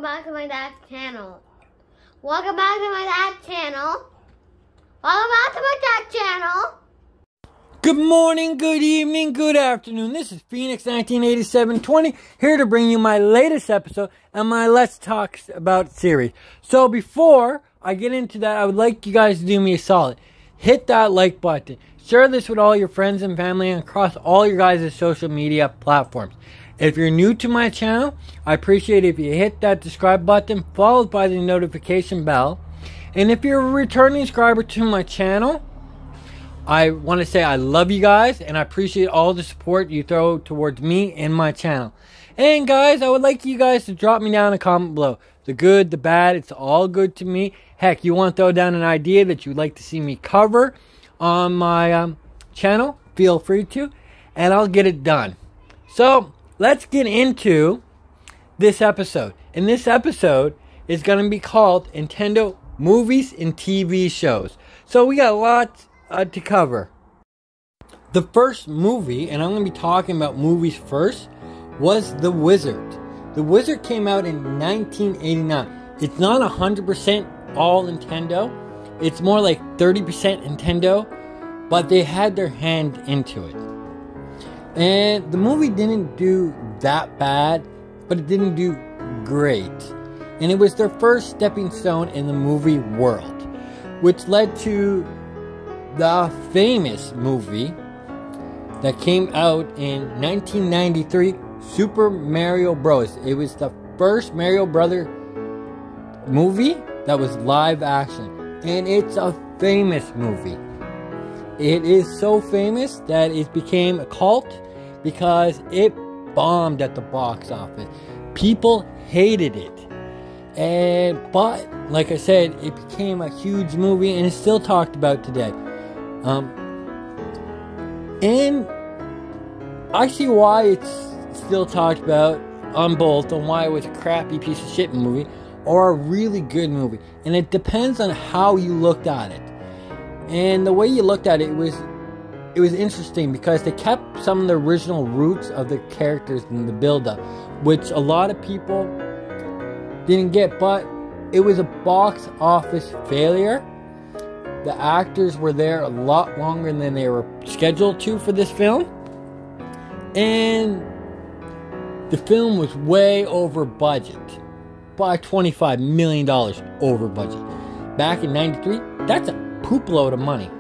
Back to my dad's channel. Welcome back to my dad's channel. Welcome back to my dad's channel. Good morning, good evening, good afternoon. This is Phoenix 198720 here to bring you my latest episode and my Let's Talk About series. So before I get into that, I would like you guys to do me a solid. Hit that like button. Share this with all your friends and family and across all your guys' social media platforms. If you're new to my channel, I appreciate it if you hit that subscribe button followed by the notification bell. And if you're a returning subscriber to my channel, I want to say I love you guys and I appreciate all the support you throw towards me and my channel. And guys, I would like you guys to drop me down a comment below. The good, the bad, it's all good to me. Heck, you want to throw down an idea that you'd like to see me cover on my channel, feel free to, and I'll get it done. So, let's get into this episode. And this episode is going to be called Nintendo Movies and TV Shows. So we got lots to cover. The first movie, and I'm going to be talking about movies first, was The Wizard. The Wizard came out in 1989. It's not 100% all Nintendo. It's more like 30% Nintendo, but they had their hand into it. And the movie didn't do that bad, but it didn't do great. And it was their first stepping stone in the movie world, which led to the famous movie that came out in 1993, Super Mario Bros. It was the first Mario Brother movie that was live action. And it's a famous movie. It is so famous that it became a cult because it bombed at the box office. People hated it. But, like I said, it became a huge movie and it's still talked about today. And I see why it's still talked about on both, on why it was a crappy piece of shit movie or a really good movie. And it depends on how you looked at it. And the way you looked at it, it was interesting because they kept some of the original roots of the characters in the build-up, which a lot of people didn't get, but it was a box office failure. The actors were there a lot longer than they were scheduled to for this film. And the film was way over budget. By $25 million over budget. Back in 93, that's a poop load of money.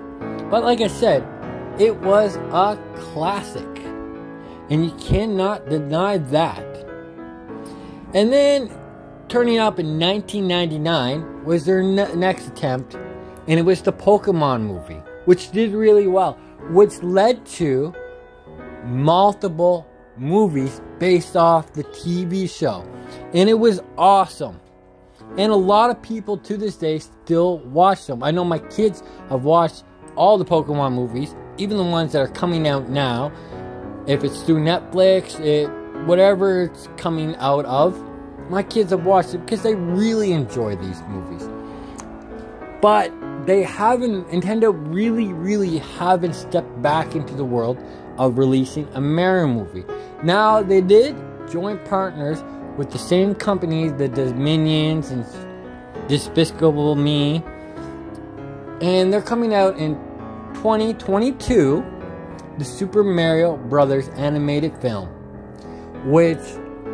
But like I said, it was a classic. And you cannot deny that. And then, turning up in 1999 was their next attempt. And it was the Pokemon movie, which did really well. Which led to multiple movies based off the TV show. And it was awesome. And a lot of people to this day still watch them. I know my kids have watched all the Pokemon movies, even the ones that are coming out now. If it's through Netflix, whatever it's coming out of, my kids have watched it because they really enjoy these movies. But Nintendo really haven't stepped back into the world of releasing a Mario movie. Now, they did joint partners with the same company that does Minions and Despicable Me. And they're coming out in 2022, the Super Mario Brothers animated film. Which,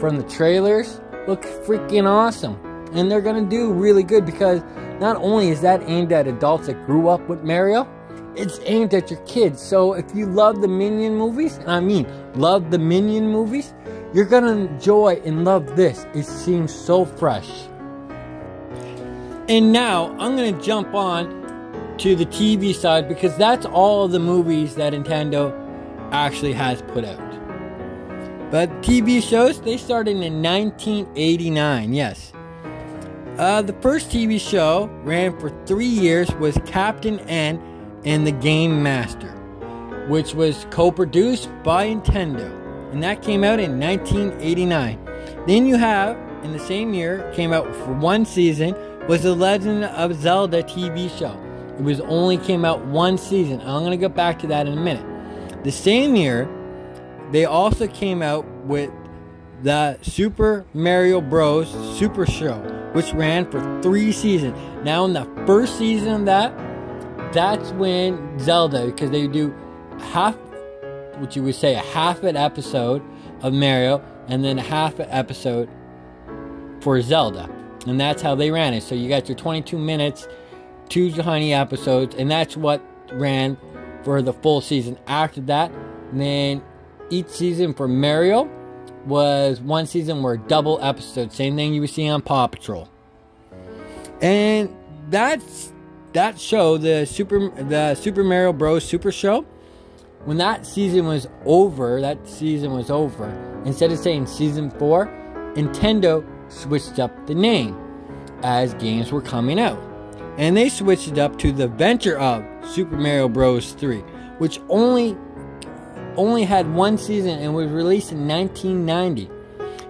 from the trailers, looks freaking awesome. And they're going to do really good because not only is that aimed at adults that grew up with Mario, it's aimed at your kids. So if you love the Minion movies, and I mean love the Minion movies, you're going to enjoy and love this. It seems so fresh. And now, I'm going to jump on to the TV side because that's all the movies that Nintendo actually has put out. But TV shows, they started in 1989, yes. The first TV show ran for 3 years was Captain N and the Game Master, which was co-produced by Nintendo. And that came out in 1989. Then you have, in the same year, came out for one season, was the Legend of Zelda TV show. It was only came out one season. I'm going to get back to that in a minute. The same year, they also came out with the Super Mario Bros. Super Show, which ran for 3 seasons. Now in the first season of that's when Zelda, because they do half, what you would say, a half an episode of Mario, and then a half an episode for Zelda. And that's how they ran it. So you got your 22 minutes, 2 tiny episodes, and that's what ran for the full season. After that, then each season for Mario was 1 season were double episodes. Same thing you would see on Paw Patrol. And that show, the Super Mario Bros. Super Show, when that season was over, instead of saying season 4, Nintendo switched up the name as games were coming out. And they switched it up to The Adventure of Super Mario Bros. 3, which only had 1 season and was released in 1990.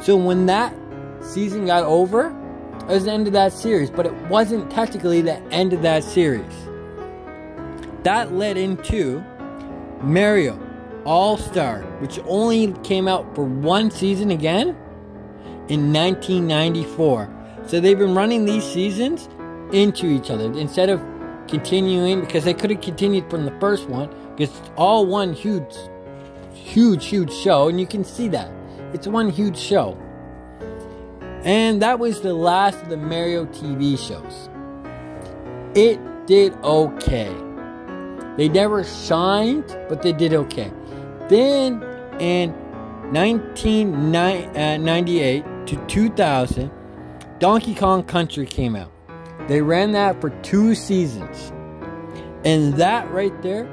So when that season got over, it was the end of that series, but it wasn't technically the end of that series. That led into Mario All-Star, which only came out for 1 season again in 1994. So they've been running these seasons into each other instead of continuing, because they could have continued from the first one, because it's all one huge show, and you can see that it's one huge show. And that was the last of the Mario TV shows. It did okay. They never shined, but they did okay. Then in 1998 to 2000, Donkey Kong Country came out. They ran that for 2 seasons. And that right there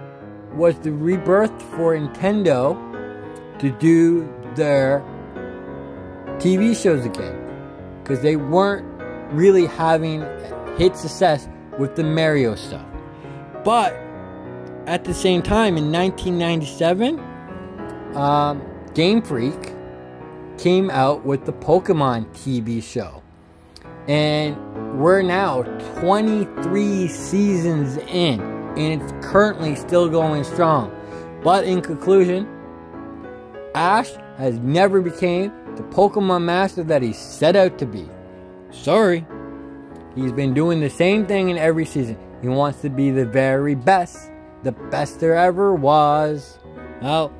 was the rebirth for Nintendo to do their TV shows again. Because they weren't really having hit success with the Mario stuff. But at the same time, in 1997, Game Freak came out with the Pokemon TV show. And we're now 23 seasons in, and it's currently still going strong. But in conclusion, Ash has never became the Pokemon master that he set out to be. Sorry. He's been doing the same thing in every season. He wants to be the very best. The best there ever was. Well,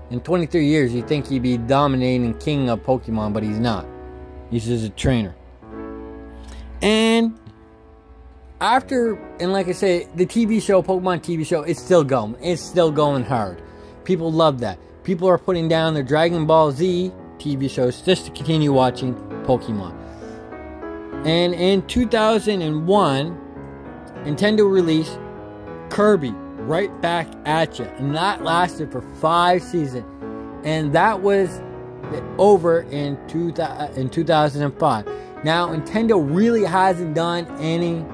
in 23 years, you'd think he'd be dominating king of Pokemon, but he's not. He's just a trainer. And after, and like I say, the TV show, Pokemon TV show, it's still going. It's still going hard. People love that. People are putting down their Dragon Ball Z TV shows just to continue watching Pokemon. And in 2001, Nintendo released Kirby Right Back at You, and that lasted for 5 seasons, and that was over in 2005. Now Nintendo really hasn't done any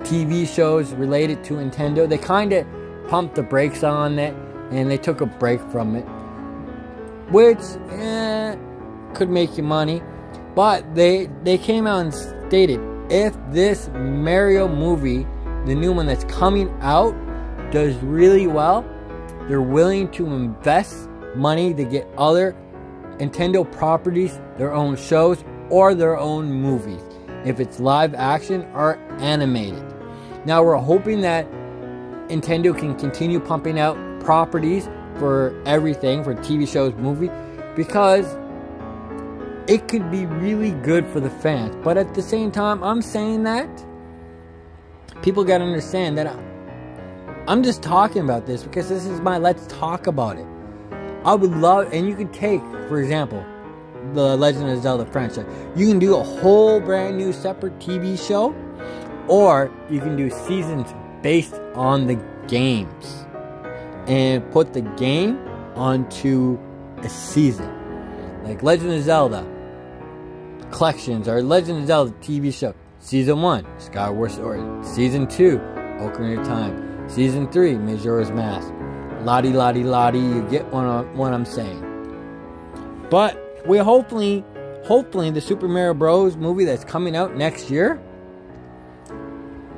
TV shows related to Nintendo. They kind of pumped the brakes on it, and they took a break from it, which could make you money. But they came out and stated, if this Mario movie, the new one that's coming out, does really well, they're willing to invest money to get other Nintendo properties, their own shows, or their own movies, if it's live action or animated. Now we're hoping that Nintendo can continue pumping out properties for everything, for TV shows, movies, because it could be really good for the fans. But at the same time, I'm saying that people got to understand that I'm just talking about this because this is my let's talk about it. I would love, and you could take, for example, the Legend of Zelda franchise. You can do a whole brand new separate TV show, or you can do seasons based on the games and put the game onto a season. Like Legend of Zelda Collections, or Legend of Zelda TV show. Season 1, Skyward Sword. Season 2, Ocarina of Time. Season 3, Majora's Mask. Lottie, you get what I'm saying. But we hopefully the Super Mario Bros. Movie that's coming out next year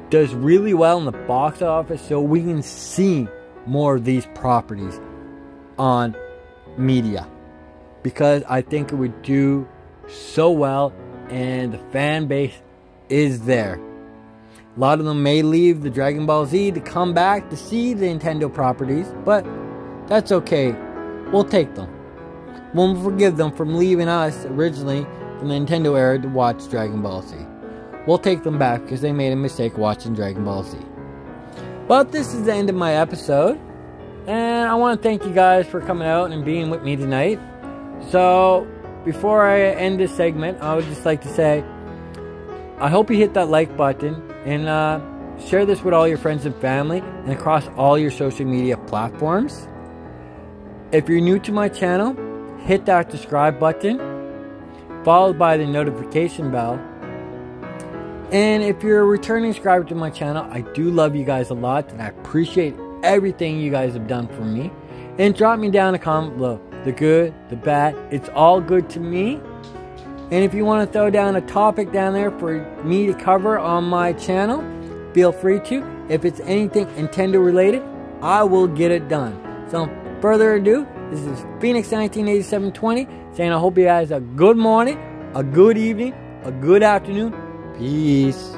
does really well in the box office, so we can see more of these properties on media. because I think it would do so well and the fan base is there. A lot of them may leave the Dragon Ball Z to come back to see the Nintendo properties, but that's okay. We'll take them. We'll forgive them from leaving us originally from the Nintendo era to watch Dragon Ball Z. We'll take them back because they made a mistake watching Dragon Ball Z. But this is the end of my episode. And I want to thank you guys for coming out and being with me tonight. So, before I end this segment, I would just like to say, I hope you hit that like button and share this with all your friends and family and across all your social media platforms. If you're new to my channel, hit that subscribe button, followed by the notification bell. And if you're a returning subscriber to my channel, I do love you guys a lot and I appreciate everything you guys have done for me. And drop me down a comment below. The good, the bad, it's all good to me. And if you want to throw down a topic down there for me to cover on my channel, feel free to. If it's anything Nintendo related, I will get it done. So without further ado, this is Phoenix 198720 saying I hope you guys have a good morning, a good evening, a good afternoon. Peace.